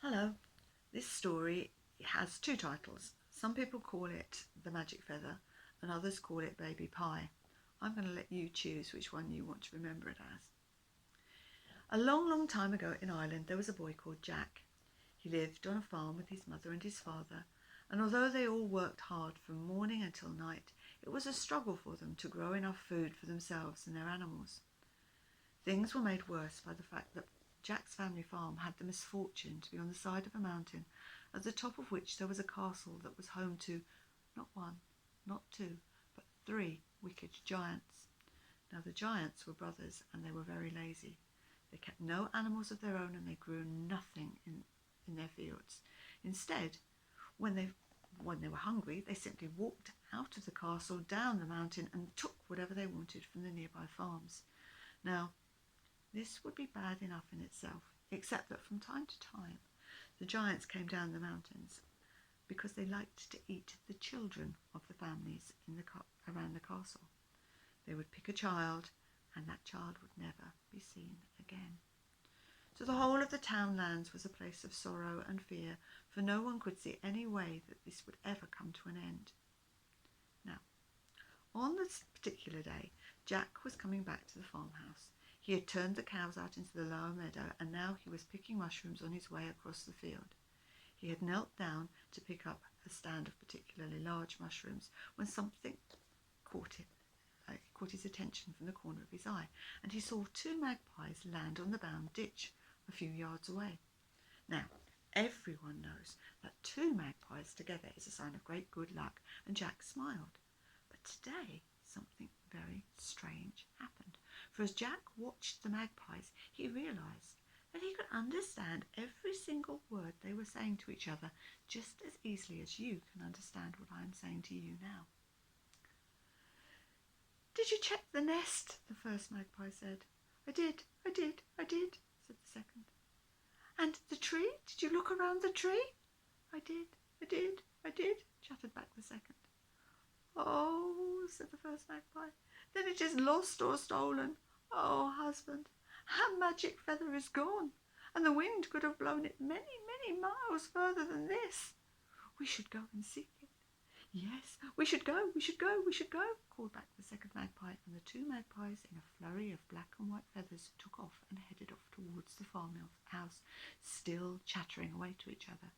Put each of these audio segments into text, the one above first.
Hello. This story has two titles. Some people call it The Magic Feather and others call it Baby Pie. I'm going to let you choose which one you want to remember it as. A long, long time ago in Ireland there was a boy called Jack. He lived on a farm with his mother and his father, and although they all worked hard from morning until night, it was a struggle for them to grow enough food for themselves and their animals. Things were made worse by the fact that Jack's family farm had the misfortune to be on the side of a mountain, at the top of which there was a castle that was home to not one, not two, but three wicked giants. Now the giants were brothers and they were very lazy. They kept no animals of their own and they grew nothing in their fields. Instead, when they were hungry, they simply walked out of the castle, down the mountain, and took whatever they wanted from the nearby farms. Now, this would be bad enough in itself, except that from time to time the giants came down the mountains because they liked to eat the children of the families around the castle. They would pick a child and that child would never be seen again. So the whole of the townlands was a place of sorrow and fear, for no one could see any way that this would ever come to an end. Now, on this particular day, Jack was coming back to the farmhouse. He had turned the cows out into the lower meadow and now he was picking mushrooms on his way across the field. He had knelt down to pick up a stand of particularly large mushrooms when something caught his attention from the corner of his eye, and he saw two magpies land on the bound ditch a few yards away. Now, everyone knows that two magpies together is a sign of great good luck, and Jack smiled. But today, something very strange happened. For as Jack watched the magpies, he realised that he could understand every single word they were saying to each other just as easily as you can understand what I'm saying to you now. "Did you check the nest?" the first magpie said. I did, said the second. "And the tree? Did you look around the tree?" I did, chattered back the second. "Oh," said the first magpie, "then it is lost or stolen. Oh, husband, our magic feather is gone, and the wind could have blown it many, many miles further than this. We should go and seek it." "Yes, we should go, called back the second magpie, and the two magpies, in a flurry of black and white feathers, took off and headed off towards the farmhouse, still chattering away to each other.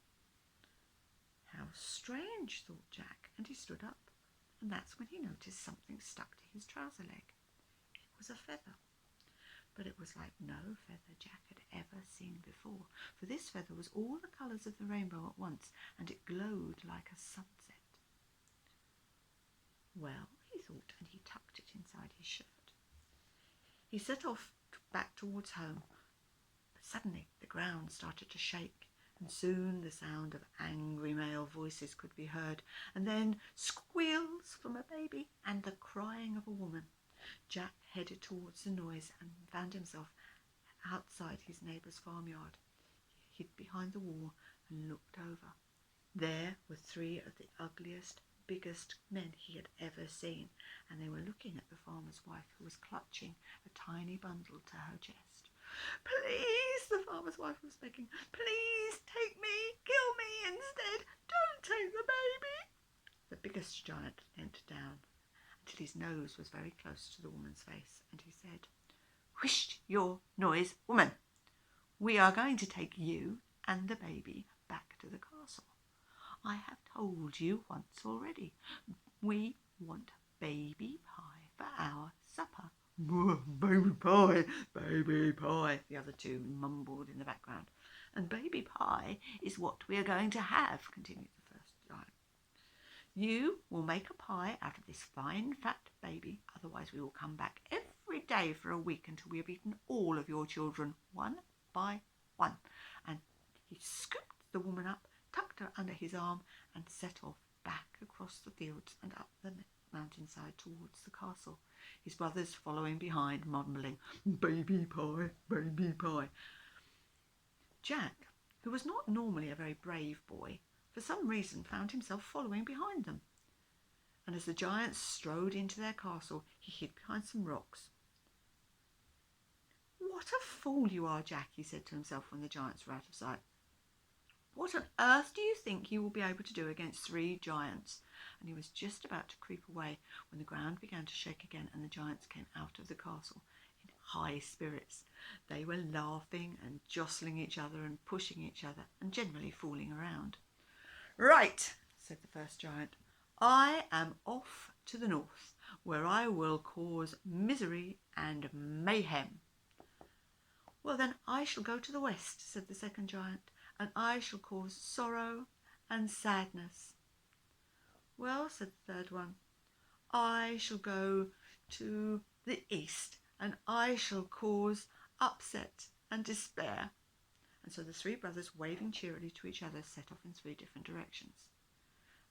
How strange, thought Jack, and he stood up. And that's when he noticed something stuck to his trouser leg. It was a feather. But it was like no feather Jack had ever seen before, for this feather was all the colours of the rainbow at once, and it glowed like a sunset. Well, he thought, and he tucked it inside his shirt. He set off back towards home, but suddenly the ground started to shake, and soon the sound of angry male voices could be heard, and then squeals from a baby and the crying of a woman. Jack headed towards the noise and found himself outside his neighbour's farmyard. He hid behind the wall and looked over. There were three of the ugliest, biggest men he had ever seen, and they were looking at the farmer's wife, who was clutching a tiny bundle to her chest. "Please," the farmer's wife was begging, "please take me, kill me instead, don't take the baby." The biggest giant leant down until his nose was very close to the woman's face, and he said, "Whisht your noise, woman. We are going to take you and the baby back to the castle. I have told you once already. We want baby pie for our supper." "Baby pie, baby pie," the other two mumbled in the background. "And baby pie is what we are going to have," continued the first giant. "You will make a pie out of this fine fat baby, otherwise we will come back every day for a week until we have eaten all of your children, one by one." And he scooped the woman up, tucked her under his arm, and set off back across the fields and up the mountainside towards the castle, his brothers following behind, mumbling, "Baby pie, baby pie." Jack, who was not normally a very brave boy, for some reason found himself following behind them. And as the giants strode into their castle, he hid behind some rocks. "What a fool you are, Jack," he said to himself when the giants were out of sight. What on earth do you think you will be able to do against 3 giants? And he was just about to creep away when the ground began to shake again and the giants came out of the castle in high spirits. They were laughing and jostling each other and pushing each other and generally fooling around. Right, said the first giant, I am off to the north, where I will cause misery and mayhem. Well, then I shall go to the west, said the second giant, and I shall cause sorrow and sadness. Well, said the third one, I shall go to the east, and I shall cause upset and despair. And so the 3 brothers, waving cheerily to each other, set off in 3 different directions.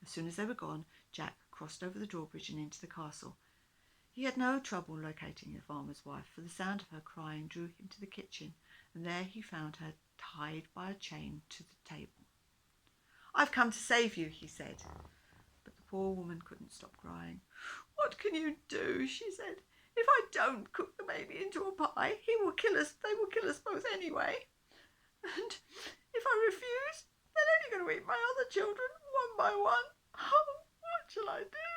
As soon as they were gone, Jack crossed over the drawbridge and into the castle. He had no trouble locating the farmer's wife, for the sound of her crying drew him to the kitchen, and there he found her tied by a chain to the table. I've come to save you, he said. But the poor woman couldn't stop crying. What can you do, she said. If I don't cook the baby into a pie, he will kill us. They will kill us both anyway. And if I refuse, they're only going to eat my other children one by one. Oh, what shall I do?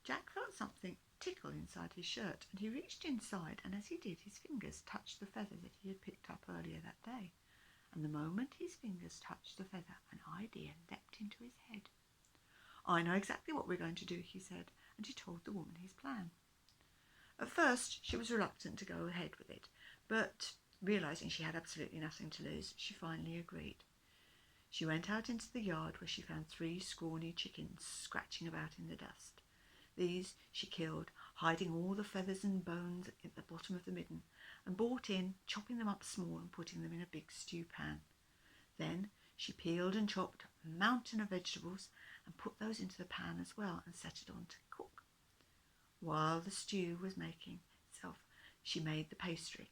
Jack felt something tickle inside his shirt, and he reached inside, and as he did, his fingers touched the feather that he had picked up earlier that day. And the moment his fingers touched the feather, an idea leapt into his head. I know exactly what we're going to do, he said, and he told the woman his plan. At first, she was reluctant to go ahead with it, but realising she had absolutely nothing to lose, she finally agreed. She went out into the yard, where she found 3 scrawny chickens scratching about in the dust. These she killed, hiding all the feathers and bones at the bottom of the midden, and brought in, chopping them up small and putting them in a big stew pan. Then she peeled and chopped a mountain of vegetables and put those into the pan as well and set it on to cook. While the stew was making itself, she made the pastry,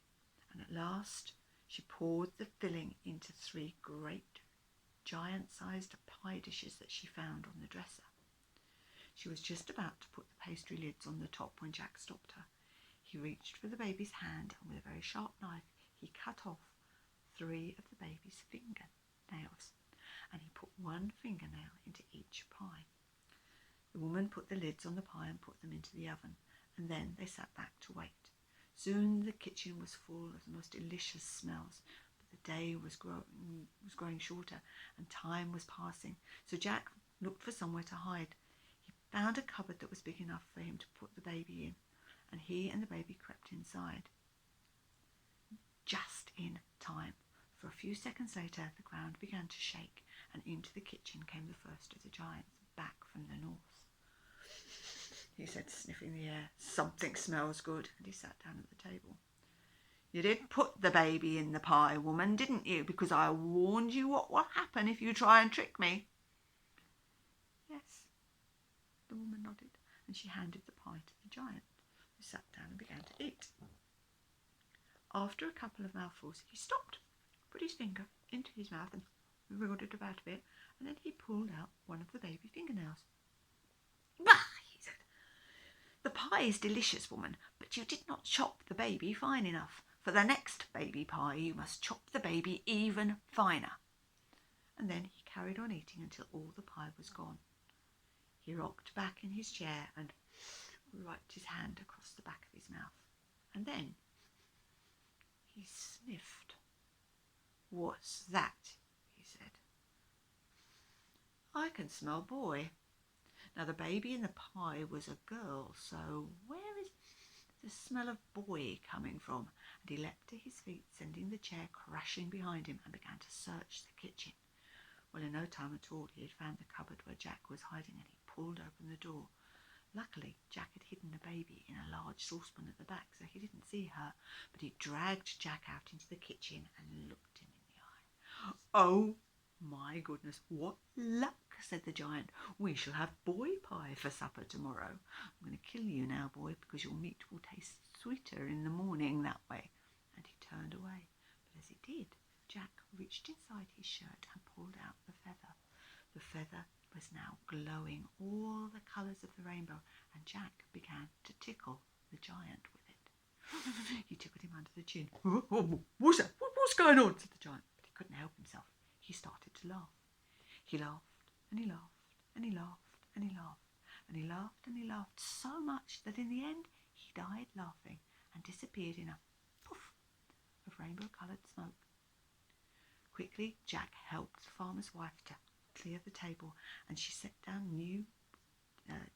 and at last she poured the filling into 3 great giant-sized pie dishes that she found on the dresser. She was just about to put the pastry lids on the top when Jack stopped her. He reached for the baby's hand, and with a very sharp knife he cut off 3 of the baby's fingernails, and he put 1 fingernail into each pie. The woman put the lids on the pie and put them into the oven, and then they sat back to wait. Soon the kitchen was full of the most delicious smells, but the day was growing shorter and time was passing, so Jack looked for somewhere to hide. He found a cupboard that was big enough for him to put the baby in, and he and the baby crept inside. Just in time, for a few seconds later the ground began to shake, and into the kitchen came the first of the giants, back from the north. He said, sniffing the air, something smells good, and he sat down at the table. You did put the baby in the pie, woman, didn't you? Because I warned you what will happen if you try and trick me. Yes, the woman nodded, and she handed the pie to the giant, who sat down and began to eat. After a couple of mouthfuls, he stopped, put his finger into his mouth and wriggled it about a bit, and then he pulled out 1 of the baby fingernails. Bah, he said. The pie is delicious, woman, but you did not chop the baby fine enough. For the next baby pie, you must chop the baby even finer. And then he carried on eating until all the pie was gone. He rocked back in his chair and wiped his hand across the back of his mouth. And then he sniffed. What's that? He said. I can smell boy. Now the baby in the pie was a girl, so where is the smell of boy coming from? And he leapt to his feet, sending the chair crashing behind him, and began to search the kitchen. Well, in no time at all he had found the cupboard where Jack was hiding, and he pulled open the door. Luckily, Jack had hidden the baby in a large saucepan at the back, so he didn't see her, but he dragged Jack out into the kitchen and looked him in the eye. Oh, my goodness, what luck, said the giant. We shall have boy pie for supper tomorrow. I'm going to kill you now, boy, because your meat will taste sweeter in the morning that way. And he turned away, but as he did, Jack reached inside his shirt and pulled out the feather. The feather was now glowing all the colours of the rainbow, and Jack began to tickle the giant with it. He tickled him under the chin. What's that? What's going on? Said the giant, but he couldn't help himself. He started to laugh. He laughed and he laughed and he laughed and he laughed and he laughed and he laughed so much that in the end he died laughing and disappeared in a poof of rainbow-coloured smoke. Quickly Jack helped the farmer's wife to clear the table, and she set down new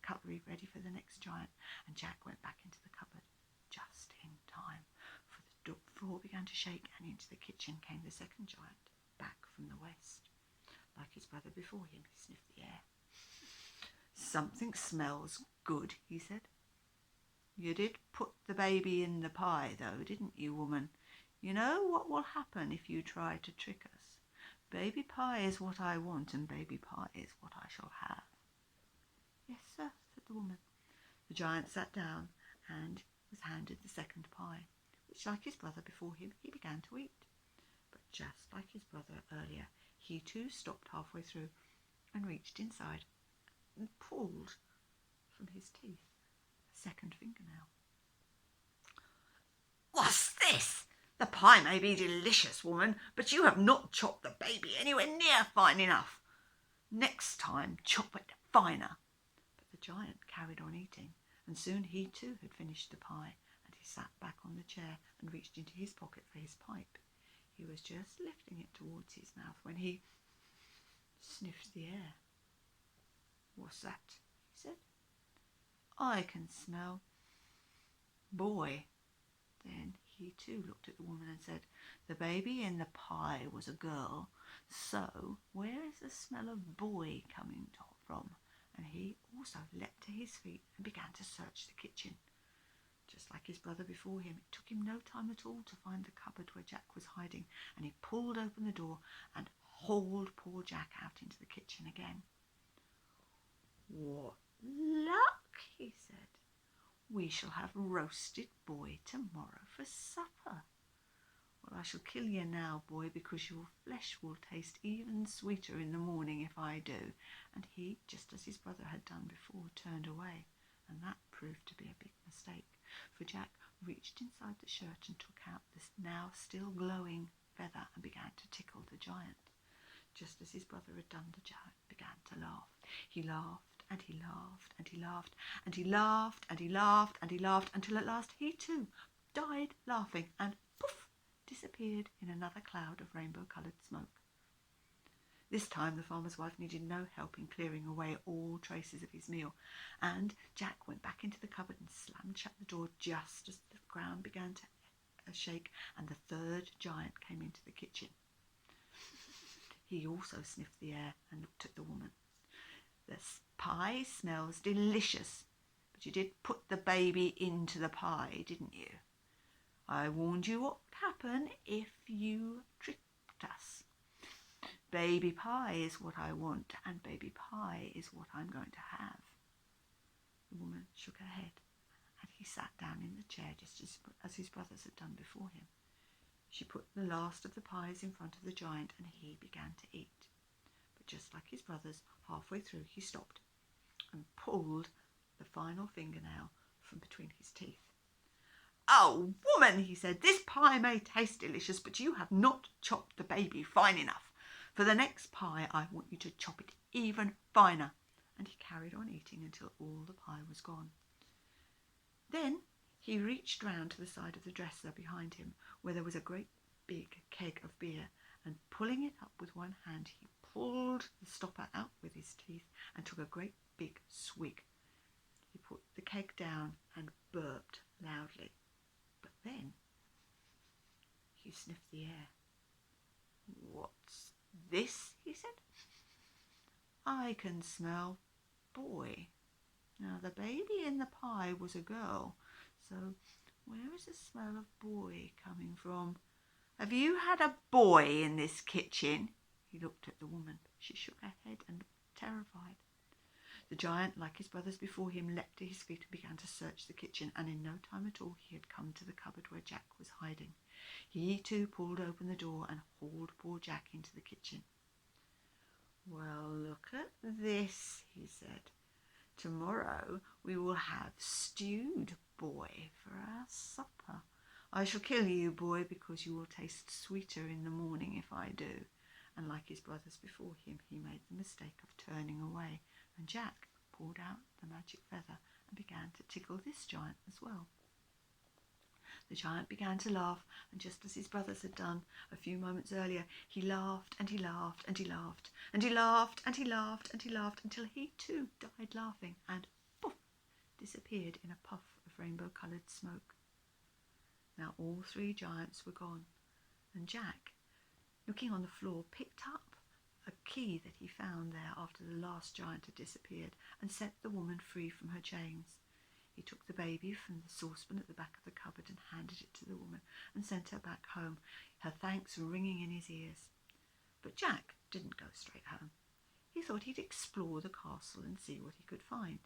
cutlery ready for the next giant, and Jack went back into the cupboard just in time, for the floor began to shake, and into the kitchen came the second giant, back from the west. Like his brother before him, he sniffed the air. "Something smells good," he said. "You did put the baby in the pie, though, didn't you, woman? You know what will happen if you try to trick us. Baby pie is what I want, and baby pie is what I shall have." "Yes, sir," said the woman. The giant sat down and was handed the second pie, which, like his brother before him, he began to eat. But just like his brother earlier, he too stopped halfway through and reached inside and pulled from his teeth a second fingernail. "What's this? The pie may be delicious, woman, but you have not chopped the baby anywhere near fine enough. Next time, chop it finer." But the giant carried on eating, and soon he too had finished the pie, and he sat back on the chair and reached into his pocket for his pipe. He was just lifting it towards his mouth when he sniffed the air. "What's that?" he said. "I can smell boy." Then he too looked at the woman and said, "The baby in the pie was a girl, so where is the smell of boy coming from?" And he also leapt to his feet and began to search the kitchen. Just like his brother before him, it took him no time at all to find the cupboard where Jack was hiding, and he pulled open the door and hauled poor Jack out into the kitchen again. "What luck!" he said. "We shall have roasted boy tomorrow for supper. Well, I shall kill you now, boy, because your flesh will taste even sweeter in the morning if I do." And he, just as his brother had done before, turned away, and that proved to be a big mistake, for Jack reached inside the shirt and took out this now still glowing feather and began to tickle the giant. Just as his brother had done, the giant began to laugh. He laughed and he laughed and he laughed and he laughed and he laughed and he laughed until at last he too died laughing and poof disappeared in another cloud of rainbow-coloured smoke. This time the farmer's wife needed no help in clearing away all traces of his meal, and Jack went back into the cupboard and slammed shut the door just as the ground began to shake and the third giant came into the kitchen. He also sniffed the air and looked at the woman. "The pie smells delicious, but you did put the baby into the pie, didn't you? I warned you what would happen if you tricked us. Baby pie is what I want, and baby pie is what I'm going to have." The woman shook her head, and he sat down in the chair just as his brothers had done before him. She put the last of the pies in front of the giant, and he began to eat. But just like his brothers, halfway through he stopped and pulled the final fingernail from between his teeth. "Oh, woman," he said, "this pie may taste delicious, but you have not chopped the baby fine enough. For the next pie, I want you to chop it even finer." And he carried on eating until all the pie was gone. Then he reached round to the side of the dresser behind him, where there was a great big keg of beer, and pulling it up with one hand, he pulled the stopper out with his teeth and took a great big swig. He put the keg down and burped loudly. But then he sniffed the air. "What's this?" he said. "I can smell boy." Now the baby in the pie was a girl, so where is the smell of boy coming from? "Have you had a boy in this kitchen?" He looked at the woman. She shook her head and looked terrified. The giant, like his brothers before him, leapt to his feet and began to search the kitchen, and in no time at all he had come to the cupboard where Jack was hiding. He too pulled open the door and hauled poor Jack into the kitchen. "Well, look at this," he said. "Tomorrow we will have stewed boy for our supper. I shall kill you, boy, because you will taste sweeter in the morning if I do. and like his brothers before him, he made the mistake of turning away, and Jack pulled out the magic feather and began to tickle this giant as well. The giant began to laugh, and just as his brothers had done a few moments earlier, he laughed and he laughed and he laughed and he laughed and he laughed and he laughed until he too died laughing and poof, disappeared in a puff of rainbow-coloured smoke. Now all three giants were gone, and Jack, looking on the floor, picked up a key that he found there after the last giant had disappeared and set the woman free from her chains. He took the baby from the saucepan at the back of the cupboard and handed it to the woman and sent her back home, her thanks ringing in his ears. But Jack didn't go straight home. He thought he'd explore the castle and see what he could find.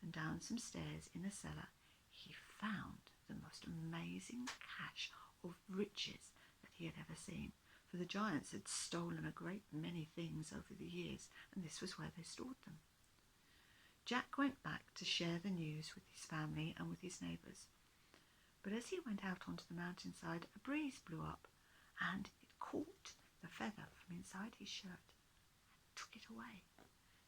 And down some stairs in a cellar, he found the most amazing cache of riches that he had ever seen, for the giants had stolen a great many things over the years, and this was where they stored them. Jack went back to share the news with his family and with his neighbours. But as he went out onto the mountainside, a breeze blew up, and it caught the feather from inside his shirt and took it away.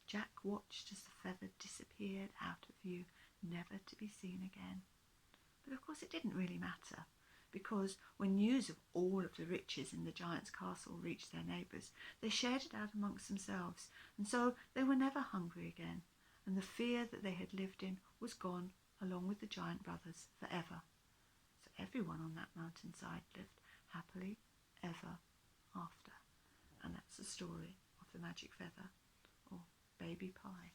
Jack watched as the feather disappeared out of view, never to be seen again. But of course it didn't really matter, because when news of all of the riches in the giant's castle reached their neighbours, they shared it out amongst themselves, and so they were never hungry again, and the fear that they had lived in was gone along with the giant brothers forever. So everyone on that mountainside lived happily ever after. And that's the story of the magic feather, or Baby Pie.